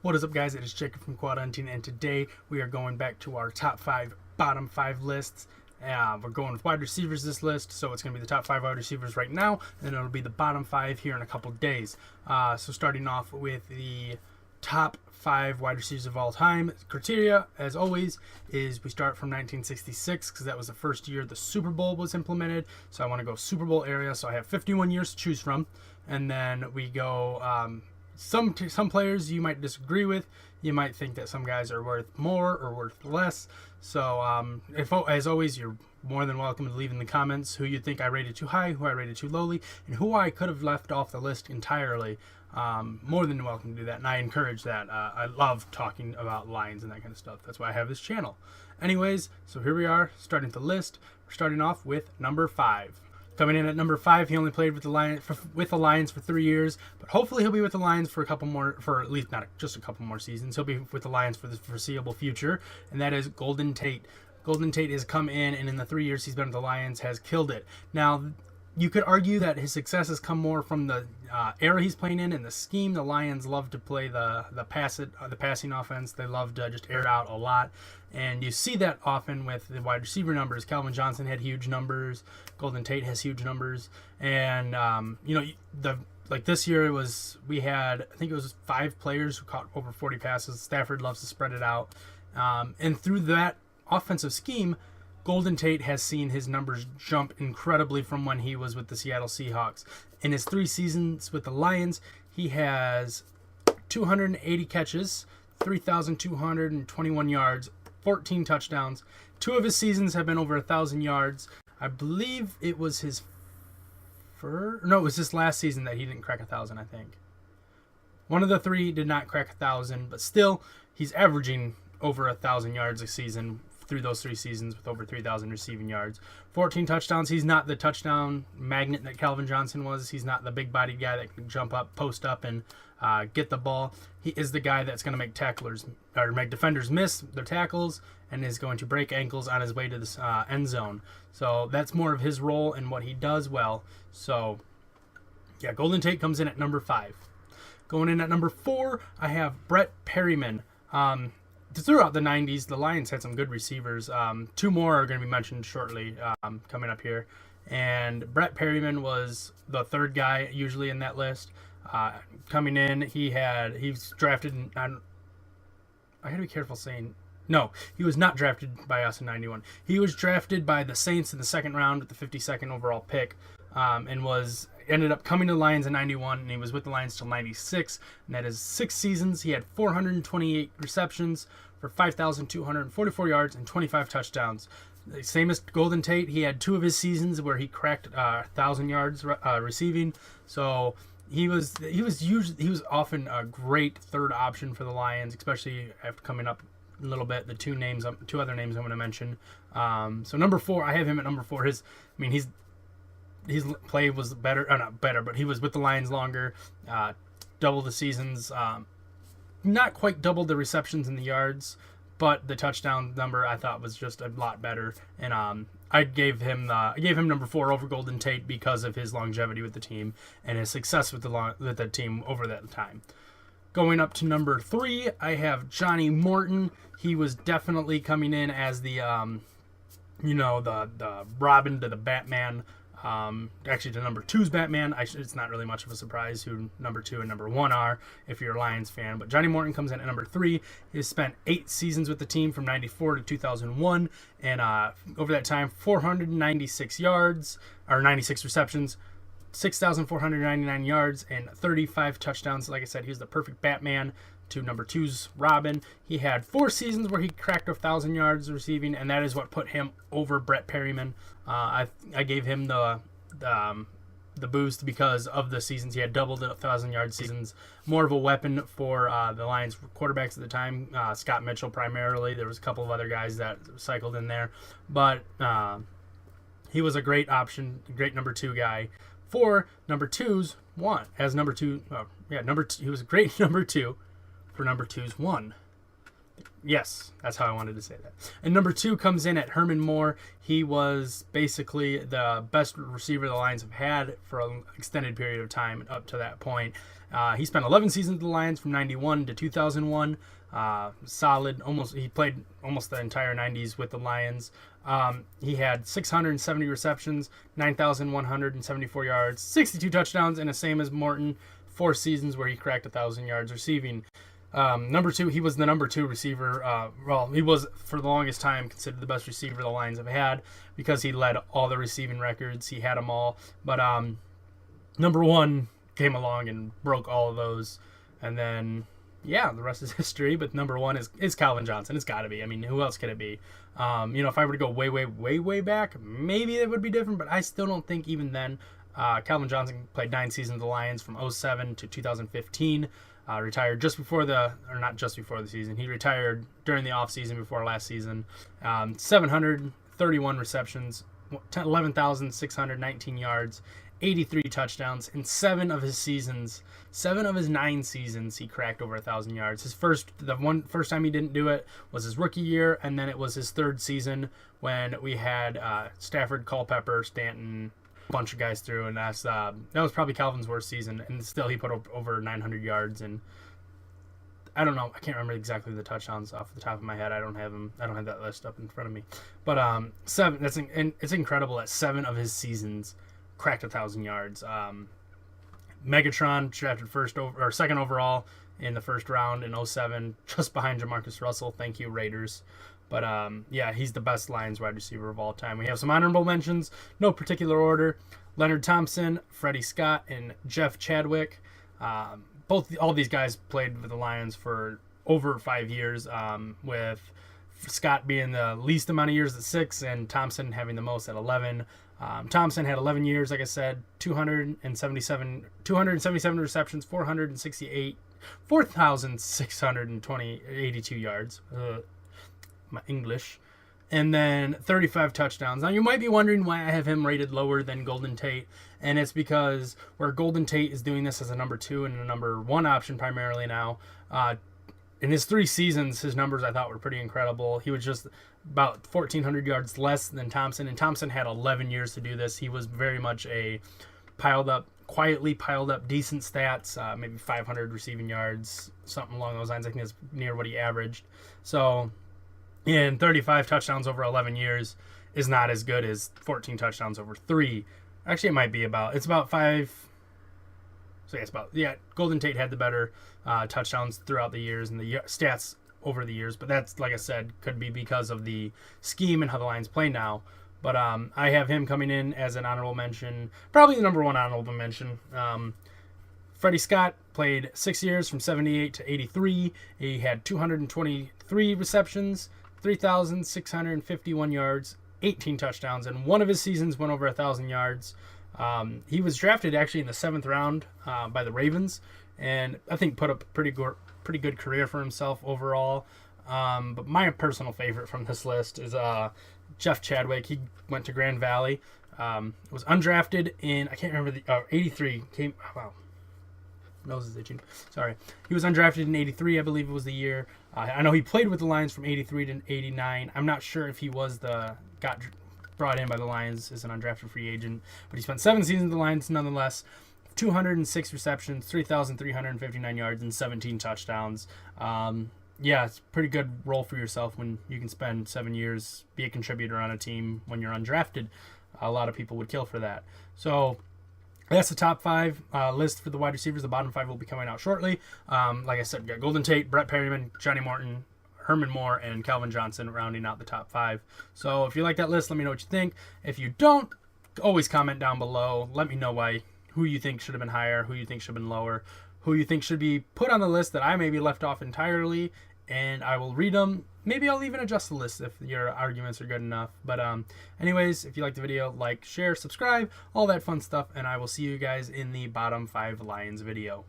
What is up, guys? It is Jacob from QuadHunting, and today we are going back to our top 5, bottom 5 lists. We're going with wide receivers this list, so it's going to be the top 5 wide receivers right now, and it'll be the bottom 5 here in a couple days. So starting off with the top 5 wide receivers of all time. Criteria, as always, is we start from 1966 because that was the first year the Super Bowl was implemented. So I want to go Super Bowl area, so I have 51 years to choose from. And then we go... Some players you might disagree with. You might think that some guys are worth more or worth less. So as always, you're more than welcome to leave in the comments who you think I rated too high, who I rated too lowly, and who I could have left off the list entirely. More than welcome to do that, and I encourage that. I love talking about Lions and that kind of stuff. That's why I have this channel. Anyways, so here we are, starting the list. We're starting off with number 5. Coming in at number 5, he only played with the Lions for 3 years, but hopefully he'll be with the Lions for a couple more, for at least not just a couple more seasons. He'll be with the Lions for the foreseeable future, and that is Golden Tate. Golden Tate has come in, and in the 3 years he's been with the Lions, has killed it. Now, you could argue that his success has come more from the era he's playing in and the scheme. The Lions love to play the passing offense. They love to just air it out a lot, and you see that often with the wide receiver numbers. Calvin Johnson had huge numbers. Golden Tate has huge numbers, and like this year we had, I think it was 5 players who caught over 40 passes. Stafford loves to spread it out, and through that offensive scheme, Golden Tate has seen his numbers jump incredibly from when he was with the Seattle Seahawks. In his 3 seasons with the Lions, he has 280 catches, 3,221 yards, 14 touchdowns. 2 of his seasons have been over 1,000 yards. I believe it was his it was this last season that he didn't crack 1,000, I think. One of the 3 did not crack 1,000, but still, he's averaging over 1,000 yards a season through those 3 seasons with over 3,000 receiving yards. 14 touchdowns. He's not the touchdown magnet that Calvin Johnson was. He's not the big-bodied guy that can jump up, post up, and get the ball. He is the guy that's going to make defenders miss their tackles and is going to break ankles on his way to the end zone. So that's more of his role and what he does well. So, yeah, Golden Tate comes in at number 5. Going in at number 4, I have Brett Perryman. Throughout the 90s, the Lions had some good receivers. 2 more are going to be mentioned shortly coming up here. And Brett Perryman was the 3rd guy usually in that list. Coming in, he was drafted in, I got to be careful saying, no, he was not drafted by us in 91. He was drafted by the Saints in the 2nd round with the 52nd overall pick, and ended up coming to the Lions in 91, and he was with the Lions till 96, and that is 6 seasons. He had 428 receptions for 5,244 yards and 25 touchdowns. Same as Golden Tate, he had 2 of his seasons where he cracked 1,000 yards receiving. So he was often a great 3rd option for the Lions, especially after coming up a little bit. The 2 other names I'm going to mention. So number 4, I have him at number 4. His play was better, not better, but he was with the Lions longer, double the seasons, not quite double the receptions and the yards, but the touchdown number I thought was just a lot better, and I gave him number 4 over Golden Tate because of his longevity with the team and his success with the team over that time. Going up to number 3, I have Johnny Morton. He was definitely coming in as the the Robin to the Batman. Actually, to number 2's Batman. It's not really much of a surprise who number 2 and number 1 are if you're a Lions fan. But Johnny Morton comes in at number 3. He has spent 8 seasons with the team from 94 to 2001. And over that time, 496 yards, or 96 receptions, 6,499 yards, and 35 touchdowns. Like I said, he was the perfect Batman to number 2's Robin. He had 4 seasons where he cracked 1,000 yards receiving, and that is what put him over Brett Perryman. I gave him the boost because of the seasons. He had double the 1,000-yard seasons. More of a weapon for the Lions quarterbacks at the time. Scott Mitchell primarily. There was a couple of other guys that cycled in there. But he was a great option, great number 2 guy. For number 2's 1. As number 2, he was a great number 2 for number 2's 1. Yes, that's how I wanted to say that. And number 2 comes in at Herman Moore. He was basically the best receiver the Lions have had for an extended period of time up to that point. He spent 11 seasons with the Lions from 91 to 2001. Solid. He played almost the entire 90s with the Lions. He had 670 receptions, 9,174 yards, 62 touchdowns, and the same as Morton, 4 seasons where he cracked 1,000 yards receiving. Number 2, he was the number 2 receiver. He was for the longest time considered the best receiver the Lions have had because he led all the receiving records. He had them all. But number 1 came along and broke all of those. And then, yeah, the rest is history. But number 1 is Calvin Johnson. It's got to be. I mean, who else could it be? If I were to go way back, maybe it would be different. But I still don't think even then. Calvin Johnson played 9 seasons with the Lions from 2007 to 2015. Retired not just before the season. He retired during the offseason before last season. 731 receptions, 11,619 yards, 83 touchdowns. In 7 of his 9 seasons, he cracked over 1,000 yards. First time he didn't do it was his rookie year, and then it was his 3rd season when we had Stafford, Culpepper, Stanton, bunch of guys through, and that was probably Calvin's worst season, and still he put over 900 yards. And I don't know, I can't remember exactly the touchdowns off the top of my head. I don't have that list up in front of me, but 7, it's incredible that 7 of his seasons cracked 1,000 yards. Megatron drafted 2nd overall in the 1st round in 2007, just behind Jamarcus Russell. Thank you, Raiders. But, he's the best Lions wide receiver of all time. We have some honorable mentions, no particular order. Leonard Thompson, Freddie Scott, and Jeff Chadwick. All these guys played with the Lions for over 5 years, with Scott being the least amount of years at 6 and Thompson having the most at 11. Thompson had 11 years, like I said, 277 receptions, 4,682 yards. My English, and then 35 touchdowns. Now you might be wondering why I have him rated lower than Golden Tate, and it's because where Golden Tate is doing this as a number 2 and a number 1 option primarily now. In his 3 seasons, his numbers I thought were pretty incredible. He was just about 1,400 yards less than Thompson, and Thompson had 11 years to do this. He was very much a quietly piled up decent stats, maybe 500 receiving yards, something along those lines. I think that's near what he averaged. So, and 35 touchdowns over 11 years is not as good as 14 touchdowns over 3. Actually, it might be it's about 5. So Golden Tate had the better touchdowns throughout the years and the stats over the years. But that's, like I said, could be because of the scheme and how the Lions play now. But I have him coming in as an honorable mention, probably the number 1 honorable mention. Freddie Scott played 6 years from 78 to 83. He had 223 receptions, 3,651 yards, 18 touchdowns, and one of his seasons went over 1,000 yards. He was drafted actually in the 7th round by the Ravens, and I think put up a pretty good career for himself overall. But my personal favorite from this list is Jeff Chadwick. He went to Grand Valley. Was undrafted in, I can't remember, 83. Nose is itching. Sorry. He was undrafted in 83, I believe it was the year. I know he played with the Lions from 83 to 89. I'm not sure if he got brought in by the Lions as an undrafted free agent, but he spent 7 seasons with the Lions nonetheless. 206 receptions, 3,359 yards, and 17 touchdowns. It's a pretty good role for yourself when you can spend 7 years, be a contributor on a team when you're undrafted. A lot of people would kill for that. So that's the top 5 list for the wide receivers. The bottom 5 will be coming out shortly. Like I said, we got Golden Tate, Brett Perryman, Johnny Morton, Herman Moore, and Calvin Johnson rounding out the top 5. So if you like that list, let me know what you think. If you don't, always comment down below. Let me know who you think should have been higher, who you think should have been lower, who you think should be put on the list that I maybe left off entirely, and I will read them. Maybe I'll even adjust the list if your arguments are good enough. But anyways, if you like the video, like, share, subscribe, all that fun stuff, and I will see you guys in the bottom 5 Lions video.